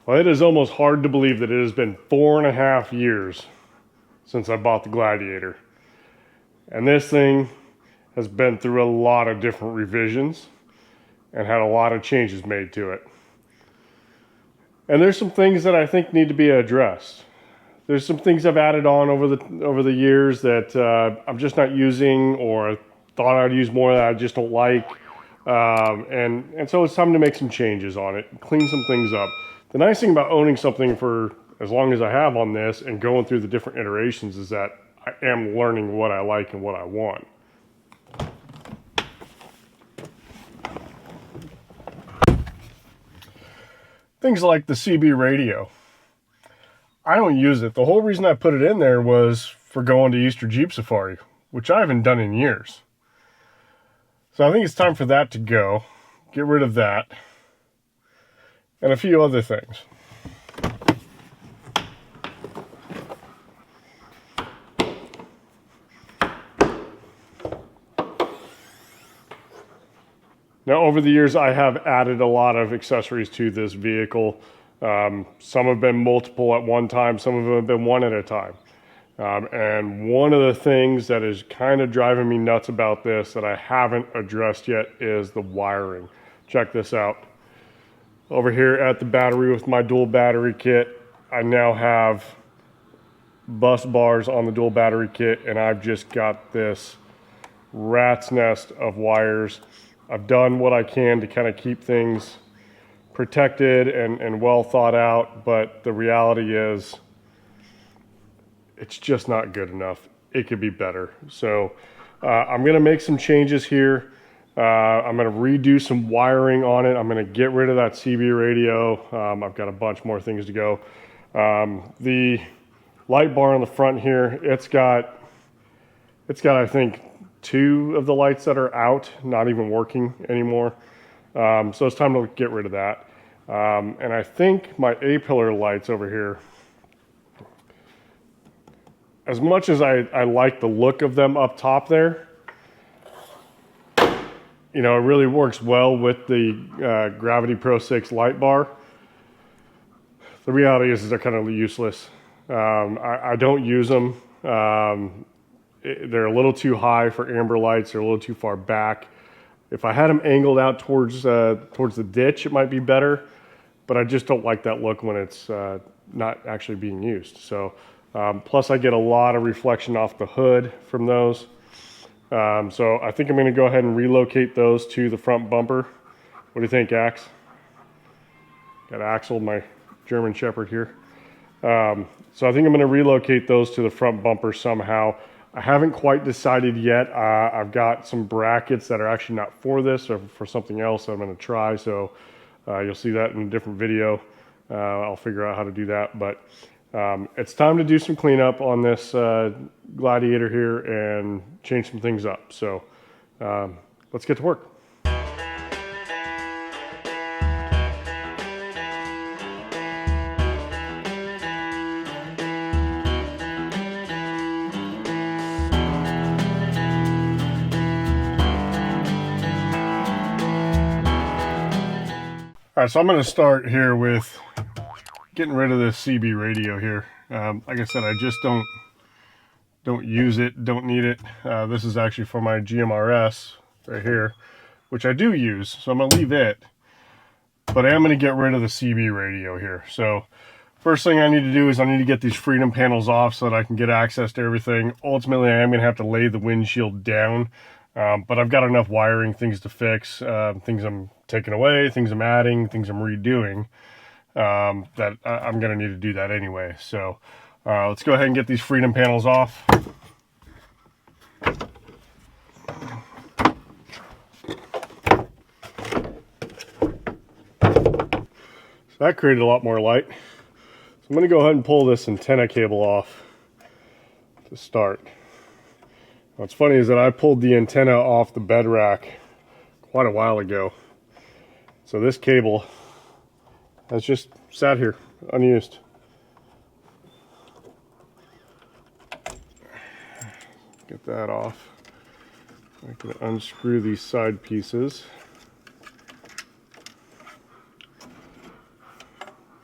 Well, it is almost hard to believe that it has been 4.5 years since I bought the Gladiator. And this thing has been through a lot of different revisions and had a lot of changes made to it. And there's some things that I think need to be addressed. There's some things I've added on over the years that I'm just not using, or thought I'd use more that I just don't like. And so it's time to make some changes on it, clean some things up. The nice thing about owning something for as long as I have on this and going through the different iterations is that I am learning what I like and what I want. Things like the CB radio. I don't use it. The whole reason I put it in there was for going to Easter Jeep Safari, which I haven't done in years. So I think it's time for that to go. Get rid of that. And a few other things. Now, over the years, I have added a lot of accessories to this vehicle. Some have been multiple at one time, some of them have been one at a time. And one of the things that is kind of driving me nuts about this that I haven't addressed yet is the wiring. Check this out. Over here at the battery with my dual battery kit, I now have bus bars on the dual battery kit, and I've just got this rat's nest of wires. I've done what I can to kind of keep things protected and well thought out, but the reality is it's just not good enough. It could be better. So I'm going to make some changes here. I'm going to redo some wiring on it. I'm going to get rid of that CB radio. I've got a bunch more things to go. The light bar on the front here, it's got I think 2 of the lights that are out, not even working anymore. So it's time to get rid of that. And I think my A-pillar lights over here, as much as I like the look of them up top there, you know, it really works well with the Gravity Pro 6 light bar. The reality is they're kind of useless. I don't use them. They're a little too high for amber lights. They're a little too far back. If I had them angled out towards the ditch, it might be better. But I just don't like that look when it's not actually being used. So, plus I get a lot of reflection off the hood from those. So I think I'm going to go ahead and relocate those to the front bumper. What do you think, Axe? Got Axel, my German Shepherd here. So I think I'm going to relocate those to the front bumper somehow. I haven't quite decided yet. I've got some brackets that are actually not for this or for something else I'm going to try. So you'll see that in a different video. I'll figure out how to do that. But it's time to do some cleanup on this Gladiator here and change some things up. So let's get to work. All right, so I'm going to start here with getting rid of this CB radio here. Like I said, I just don't use it, don't need it. This is actually for my GMRS right here, which I do use, so I'm going to leave it. But I am going to get rid of the CB radio here. So first thing I need to do is I need to get these freedom panels off so that I can get access to everything. Ultimately, I am going to have to lay the windshield down. But I've got enough wiring, things to fix, things I'm taking away, things I'm adding, things I'm redoing, that I'm going to need to do that anyway. So let's go ahead and get these freedom panels off. So that created a lot more light. So I'm going to go ahead and pull this antenna cable off to start. What's funny is that I pulled the antenna off the bed rack quite a while ago. So this cable has just sat here unused. Get that off. I'm going to unscrew these side pieces.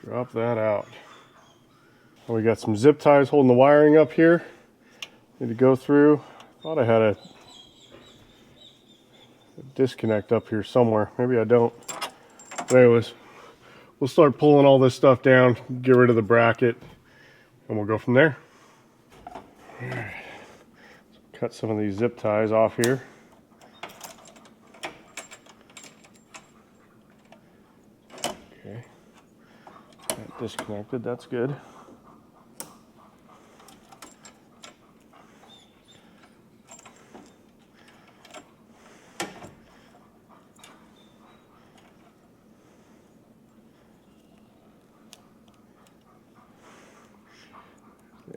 Drop that out. We got some zip ties holding the wiring up here. Need to go through. Thought I had a disconnect up here somewhere. Maybe I don't. But anyways, we'll start pulling all this stuff down, get rid of the bracket, and we'll go from there. All right. So cut some of these zip ties off here. Okay. Got disconnected, that's good.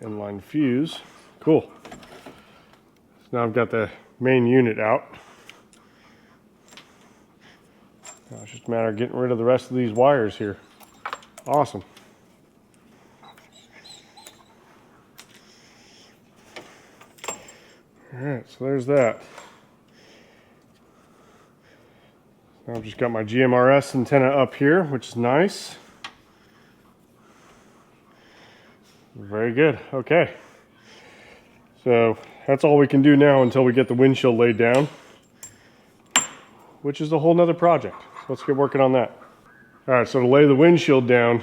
Inline fuse. Cool. So now I've got the main unit out. Now it's just a matter of getting rid of the rest of these wires here. Awesome. Alright, so there's that. Now I've just got my GMRS antenna up here, which is nice. Very good. Okay. So that's all we can do now until we get the windshield laid down, which is a whole nother project. So let's get working on that. All right, so to lay the windshield down,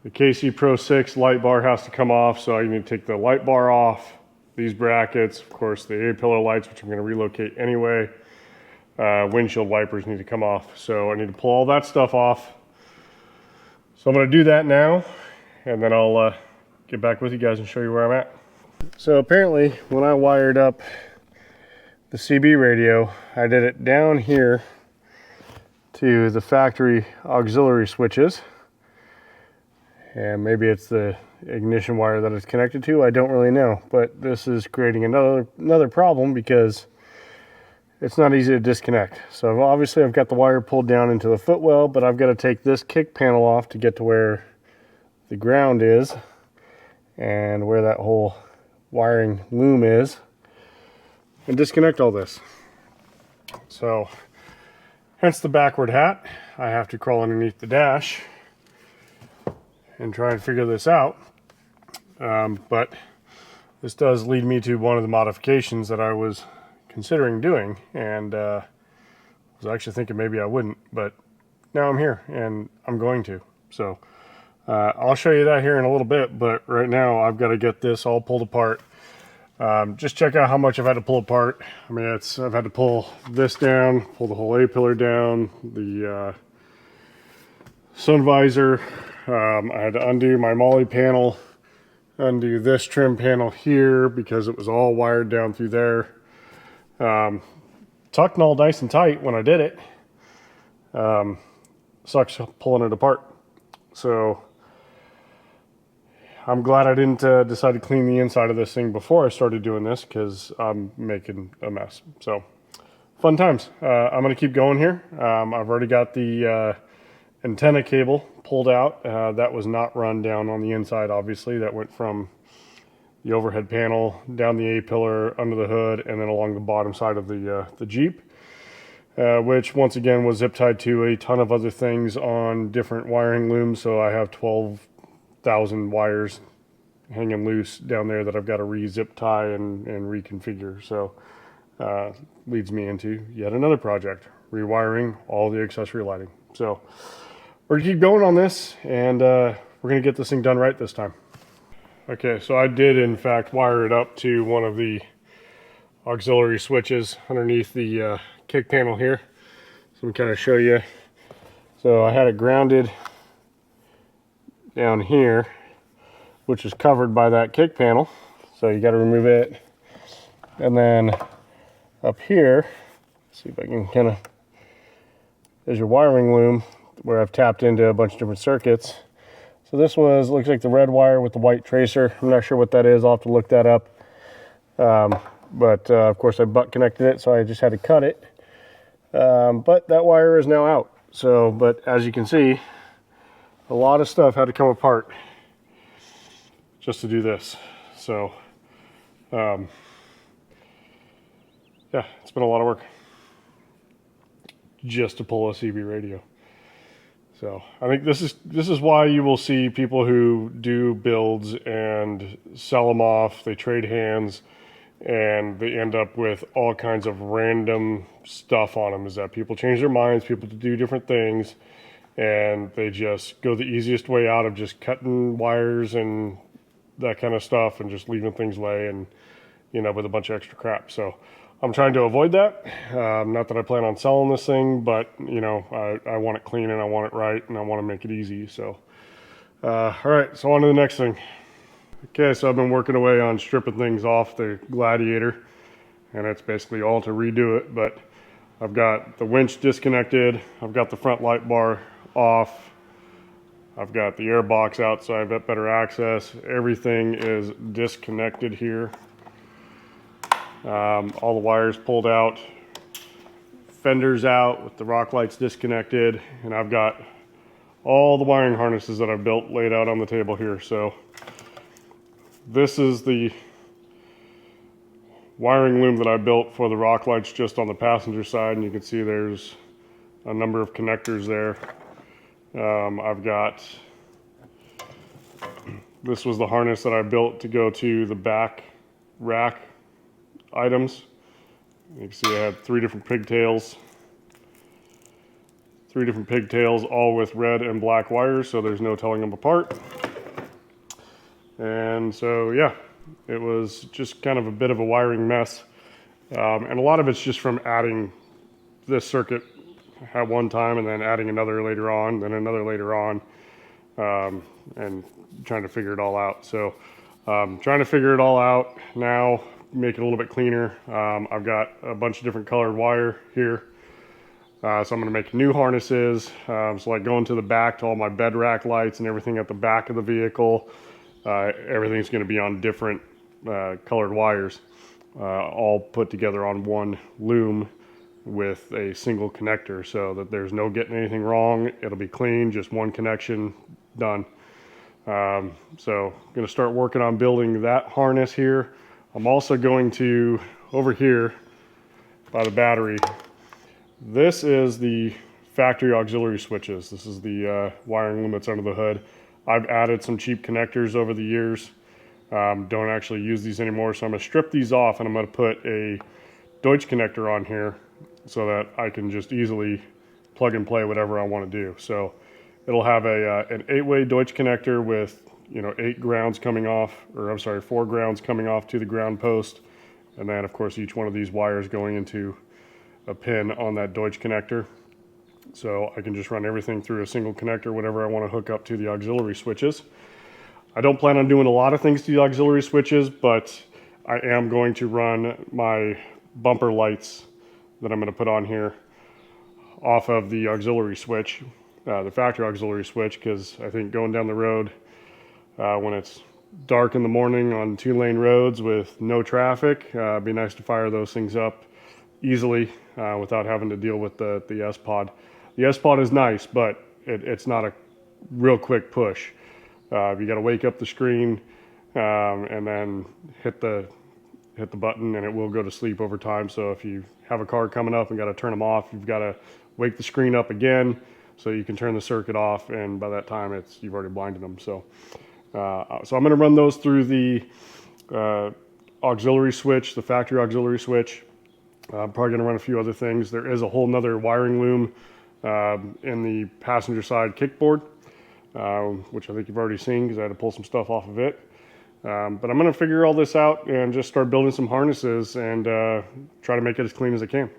the KC Pro 6 light bar has to come off. So I need to take the light bar off, these brackets, of course the A-pillar lights, which I'm going to relocate anyway. Windshield wipers need to come off. So I need to pull all that stuff off. So I'm going to do that now. And then I'll get back with you guys and show you where I'm at. So apparently when I wired up the CB radio, I did it down here to the factory auxiliary switches. And maybe it's the ignition wire that it's connected to, I don't really know. But this is creating another problem because it's not easy to disconnect. So obviously I've got the wire pulled down into the footwell, but I've got to take this kick panel off to get to where the ground is and where that whole wiring loom is, and disconnect all this. So hence the backward hat. I have to crawl underneath the dash and try and figure this out. But this does lead me to one of the modifications that I was considering doing, and was actually thinking maybe I wouldn't, but now I'm here and I'm going to. So I'll show you that here in a little bit, but right now I've got to get this all pulled apart. Just check out how much I've had to pull apart. I mean, I've had to pull this down, pull the whole A-pillar down, the sun visor. I had to undo my MOLLE panel, undo this trim panel here because it was all wired down through there. Tucked all nice and tight when I did it. Sucks pulling it apart. So I'm glad I didn't decide to clean the inside of this thing before I started doing this, because I'm making a mess. So fun times. I'm going to keep going here. I've already got the antenna cable pulled out. That was not run down on the inside, obviously. That went from the overhead panel down the A-pillar, under the hood, and then along the bottom side of the Jeep, which once again was zip tied to a ton of other things on different wiring looms. So I have 12,000 wires hanging loose down there that I've got to re-zip tie and reconfigure. So leads me into yet another project, rewiring all the accessory lighting. So we're gonna keep going on this, and we're gonna get this thing done right this time. Okay, so I did in fact wire it up to one of the auxiliary switches underneath the kick panel here. So I'm kind of show you. So I had it grounded down here, which is covered by that kick panel. So you got to remove it. And then up here, see if I can kind of, there's your wiring loom where I've tapped into a bunch of different circuits. So this looks like the red wire with the white tracer. I'm not sure what that is. I'll have to look that up. But of course I butt connected it, so I just had to cut it. But that wire is now out. So, but as you can see, a lot of stuff had to come apart just to do this. So, yeah, it's been a lot of work just to pull a CB radio. So I think this is why you will see people who do builds and sell them off. They trade hands, and they end up with all kinds of random stuff on them. Is that people change their minds, people do different things, and they just go the easiest way out of just cutting wires and that kind of stuff, and just leaving things lay, and with a bunch of extra crap. So I'm trying to avoid that. Not that I plan on selling this thing, but I want it clean and I want it right and I want to make it easy. So, all right, so on to the next thing. Okay, so I've been working away on stripping things off the Gladiator, and it's basically all to redo it. But I've got the winch disconnected. I've got the front light bar off. I've got the air box out so I've got better access. Everything is disconnected here. All the wires pulled out, fenders out with the rock lights disconnected, and I've got all the wiring harnesses that I've built laid out on the table here. So this is the wiring loom that I built for the rock lights just on the passenger side, and you can see there's a number of connectors there. I've got, this was the harness that I built to go to the back rack items. You can see I had three different pigtails, all with red and black wires, so there's no telling them apart. And so yeah, it was just kind of a bit of a wiring mess, and a lot of it's just from adding this circuit at one time and then adding another later on, then another later on, and trying to figure it all out. So trying to figure it all out now, make it a little bit cleaner. I've got a bunch of different colored wire here, so I'm going to make new harnesses. So like going to the back to all my bed rack lights and everything at the back of the vehicle, everything's going to be on different colored wires, all put together on one loom with a single connector, so that there's no getting anything wrong. It'll be clean, just one connection, done. So I'm going to start working on building that harness here. I'm also going to, over here by the battery, this is the factory auxiliary switches. This is the wiring loom that's under the hood. I've added some cheap connectors over the years. Don't actually use these anymore, so I'm going to strip these off and I'm going to put a Deutsch connector on here so that I can just easily plug and play whatever I want to do. So it'll have an 8-way Deutsch connector with 8 grounds coming off, or I'm sorry, 4 grounds coming off to the ground post, and then of course each one of these wires going into a pin on that Deutsch connector. So I can just run everything through a single connector, whatever I want to hook up to the auxiliary switches. I don't plan on doing a lot of things to the auxiliary switches, but I am going to run my bumper lights that I'm going to put on here off of the auxiliary switch, the factory auxiliary switch, because I think going down the road when it's dark in the morning on 2-lane roads with no traffic, it'd be nice to fire those things up easily without having to deal with the S-Pod. The S-Pod is nice, but it's not a real quick push. You got to wake up the screen and then hit the button, and it will go to sleep over time. So if you have a car coming up and got to turn them off, you've got to wake the screen up again so you can turn the circuit off, and by that time you've already blinded them. So I'm going to run those through the auxiliary switch, the factory auxiliary switch. I'm probably going to run a few other things. There is a whole nother wiring loom in the passenger side kickboard, which I think you've already seen because I had to pull some stuff off of it. But I'm going to figure all this out and just start building some harnesses and try to make it as clean as I can.